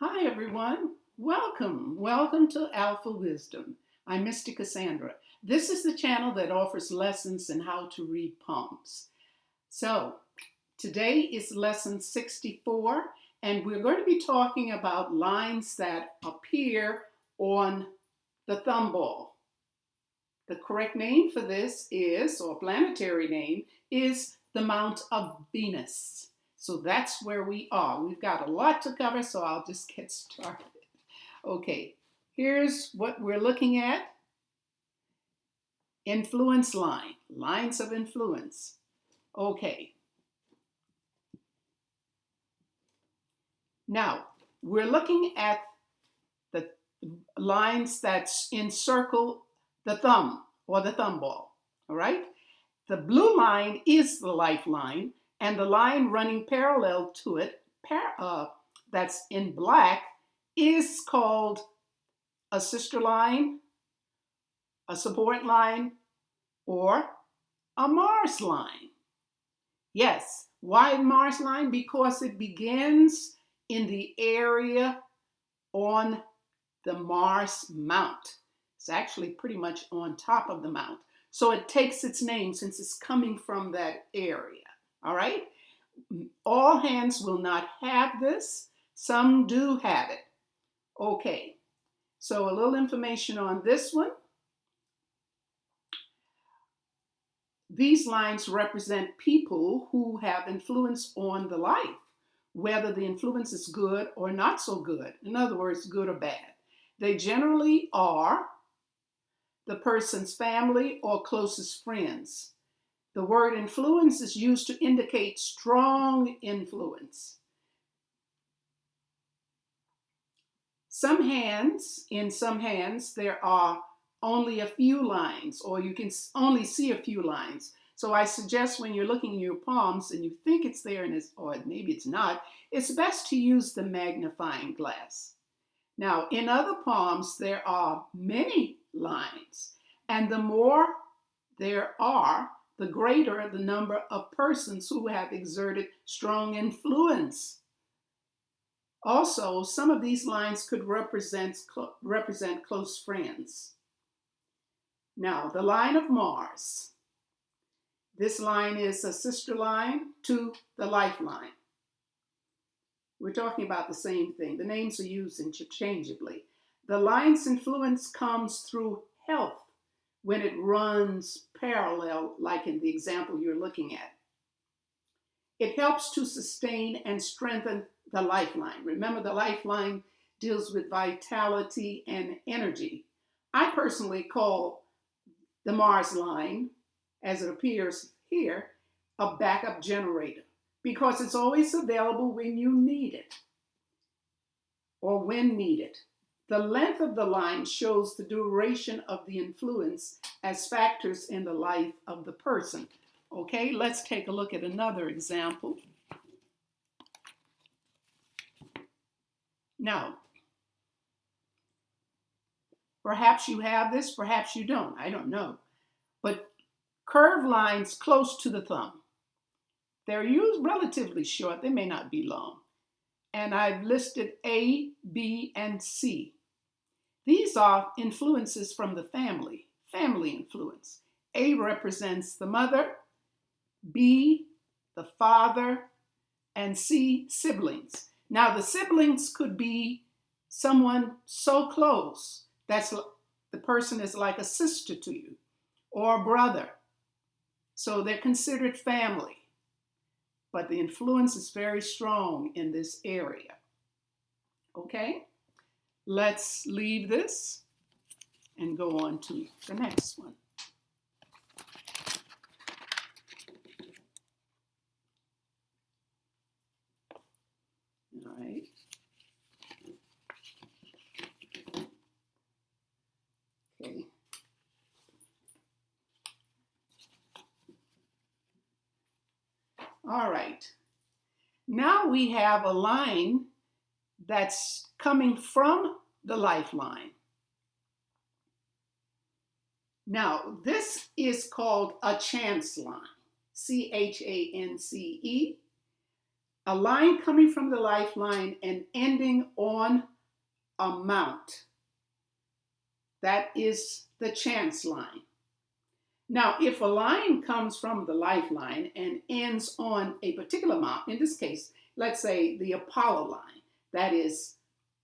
Hi, everyone. Welcome to Alphawisdom. I'm Mystic Cassandra. This is the channel that offers lessons in how to read palms. So, today is lesson 64, and we're going to be talking about lines that appear on the thumb ball. The correct name for this is, or planetary name, is the Mount of Venus. So that's where we are. We've got a lot to cover, so I'll just get started. Okay, here's what we're looking at. Influence line, lines of influence. Okay. Now, we're looking at the lines that encircle the thumb or the thumb ball, all right? The blue line is the lifeline, and the line running parallel to it, that's in black, is called a sister line, a support line, or a Mars line. Yes, why Mars line? Because it begins in the area on the Mars Mount. It's actually pretty much on top of the mount. So it takes its name since it's coming from that area. All right? All hands will not have this. Some do have it. Okay. So a little information on this one. These lines represent people who have influence on the life, whether the influence is good or not so good. In other words, good or bad. They generally are the person's family or closest friends. The word influence is used to indicate strong influence. In some hands, there are only a few lines, or you can only see a few lines. So I suggest when you're looking in your palms and you think it's there or maybe it's not, it's best to use the magnifying glass. Now, in other palms, there are many lines, and the more there are, the greater the number of persons who have exerted strong influence. Also, some of these lines could represent close friends. Now, the line of Mars. This line is a sister line to the lifeline. We're talking about the same thing. The names are used interchangeably. The line's influence comes through health when it runs parallel, like in the example you're looking at. It helps to sustain and strengthen the lifeline. Remember, the lifeline deals with vitality and energy. I personally call the Mars line, as it appears here, a backup generator because it's always available when you need it or when needed. The length of the line shows the duration of the influence as factors in the life of the person. Okay, let's take a look at another example. Now, perhaps you have this, perhaps you don't. I don't know. But curved lines close to the thumb. They're used relatively short. They may not be long. And I've listed A, B, and C. These are influences from the family influence. A represents the mother, B, the father, and C, siblings. Now, the siblings could be someone so close that's the person is like a sister to you or a brother. So they're considered family. But the influence is very strong in this area. Okay? Let's leave this and go on to the next one. All right. Okay. All right. Now we have a line that's coming from the lifeline. Now, this is called a chance line, C-H-A-N-C-E. A line coming from the lifeline and ending on a mount. That is the chance line. Now, if a line comes from the lifeline and ends on a particular mount, in this case, let's say the Apollo line, that is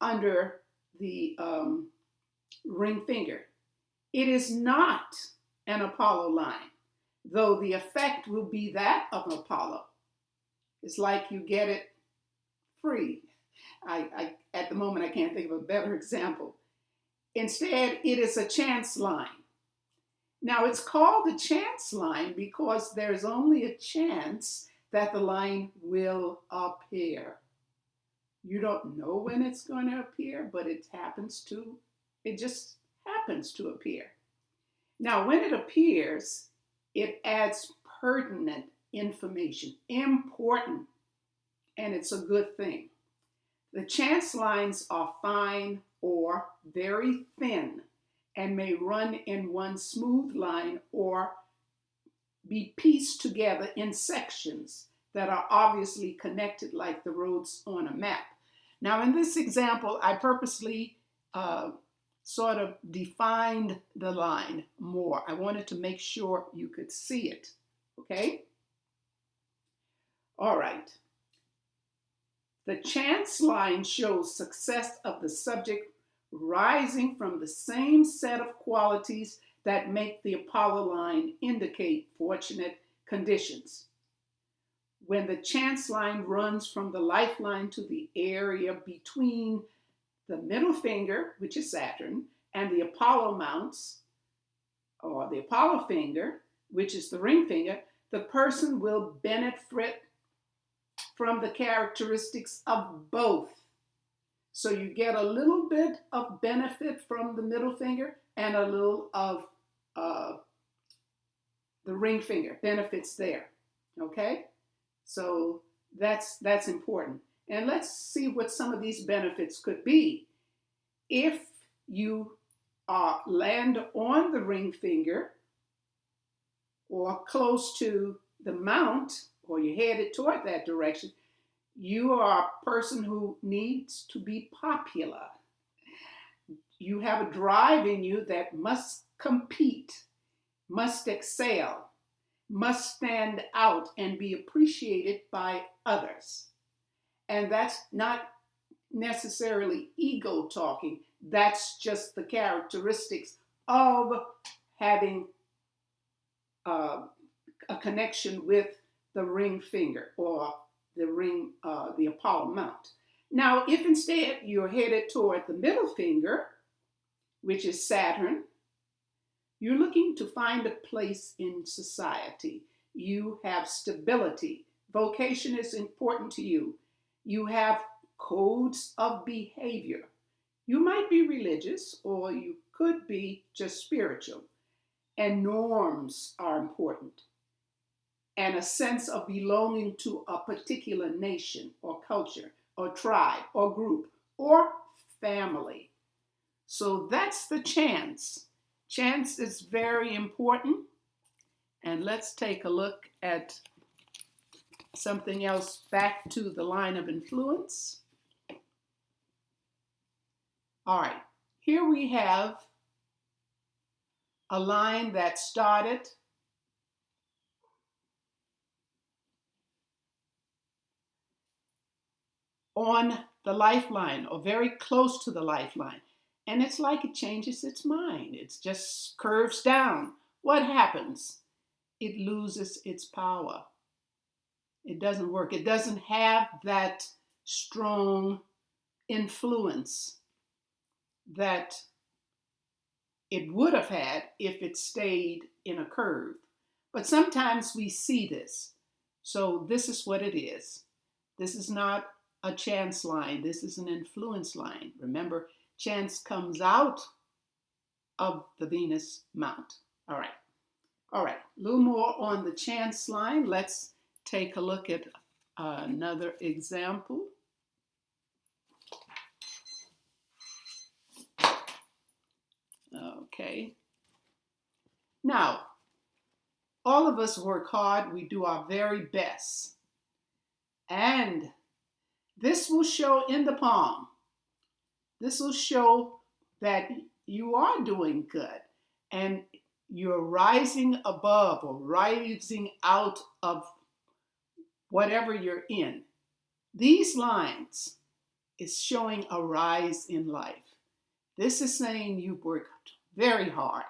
under the ring finger, it is not an Apollo line, though the effect will be that of an Apollo. It's like you get it free. At the moment, I can't think of a better example. Instead, it is a chance line. Now, it's called a chance line because there's only a chance that the line will appear. You don't know when it's going to appear, but it just happens to appear. Now, when it appears, it adds pertinent information, important, and it's a good thing. The chance lines are fine or very thin and may run in one smooth line or be pieced together in sections that are obviously connected like the roads on a map. Now, in this example, I purposely sort of defined the line more. I wanted to make sure you could see it, okay? All right. The chance line shows success of the subject rising from the same set of qualities that make the Apollo line indicate fortunate conditions. When the chance line runs from the lifeline to the area between the middle finger, which is Saturn, and the Apollo mounts, or the Apollo finger, which is the ring finger, the person will benefit from the characteristics of both. So you get a little bit of benefit from the middle finger and a little of the ring finger, benefits there, okay? So that's important. And let's see what some of these benefits could be. If you land on the ring finger or close to the mount, or you're headed toward that direction, you are a person who needs to be popular. You have a drive in you that must compete, must excel, must stand out and be appreciated by others. And that's not necessarily ego talking. That's just the characteristics of having a connection with the ring finger or the Apollo mount. Now, if instead you're headed toward the middle finger, which is Saturn, you're looking to find a place in society. You have stability. Vocation is important to you. You have codes of behavior. You might be religious or you could be just spiritual. And norms are important. And a sense of belonging to a particular nation or culture or tribe or group or family. So that's the chance. Chance is very important. And let's take a look at something else back to the line of influence. All right, here we have a line that started on the lifeline or very close to the lifeline. And it's like it changes its mind. It just curves down. What happens? It loses its power. It doesn't work. It doesn't have that strong influence that it would have had if it stayed in a curve. But sometimes we see this. So this is what it is. This is not a chance line. This is an influence line. Remember, chance comes out of the Venus mount. All right. A little more on the chance line. Let's take a look at another example. Okay. Now, all of us work hard. We do our very best. And this will show in the palm. This will show that you are doing good and you're rising above or rising out of whatever you're in. These lines is showing a rise in life. This is saying you've worked very hard.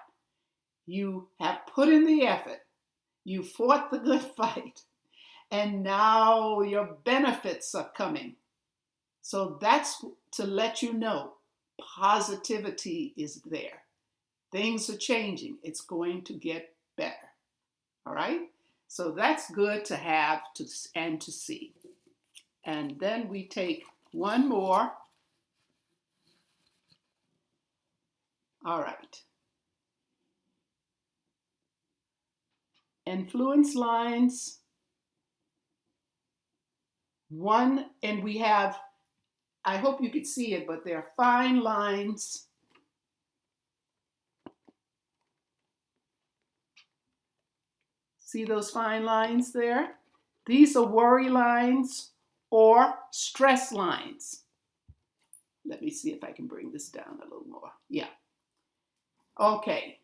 You have put in the effort. You fought the good fight. And now your benefits are coming. So that's to let you know positivity is there. Things are changing. It's going to get better. All right? So that's good to have and to see. And then we take one more. All right. Influence lines. One, and we have, I hope you could see it, but they're fine lines. See those fine lines there? These are worry lines or stress lines. Let me see if I can bring this down a little more. Yeah. Okay.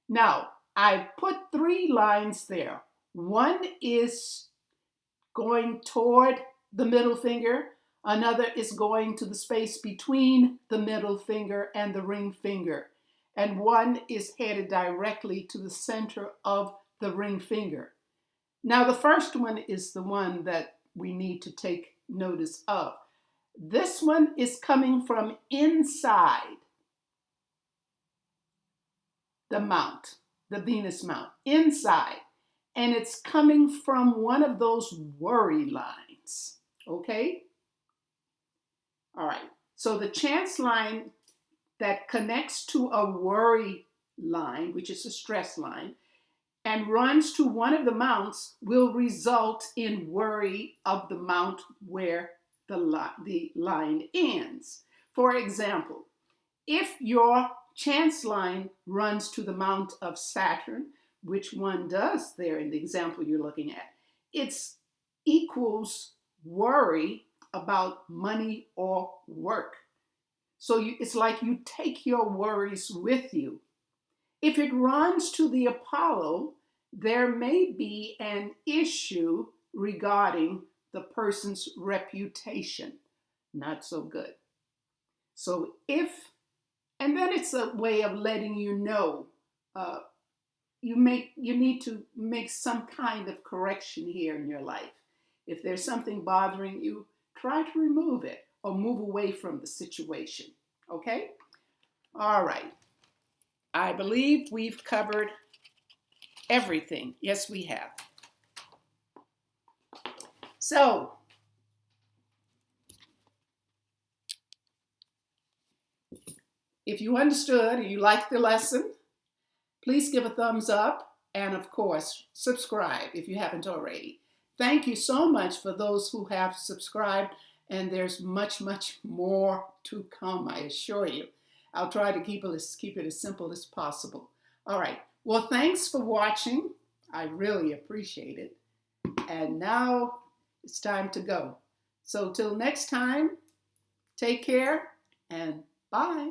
Now, I put 3 lines there. One is going toward the middle finger. Another is going to the space between the middle finger and the ring finger. And one is headed directly to the center of the ring finger. Now, the first one is the one that we need to take notice of. This one is coming from inside the mount, the Venus mount, inside. And it's coming from one of those worry lines, okay? All right, so the chance line that connects to a worry line, which is a stress line, and runs to one of the mounts will result in worry of the mount where the line ends. For example, if your chance line runs to the mount of Saturn, which one does there in the example you're looking at, it equals worry about money or work. So it's like you take your worries with you. If it runs to the Apollo, there may be an issue regarding the person's reputation. Not so good. So and then it's a way of letting you know you need to make some kind of correction here in your life. If there's something bothering you, try to remove it or move away from the situation. Okay? All right. I believe we've covered everything. Yes, we have. So, if you understood or you liked the lesson, please give a thumbs up and, of course, subscribe if you haven't already. Thank you so much for those who have subscribed, and there's much, much more to come, I assure you. I'll try to keep it as simple as possible. All right. Well, thanks for watching. I really appreciate it. And now it's time to go. So till next time, take care and bye.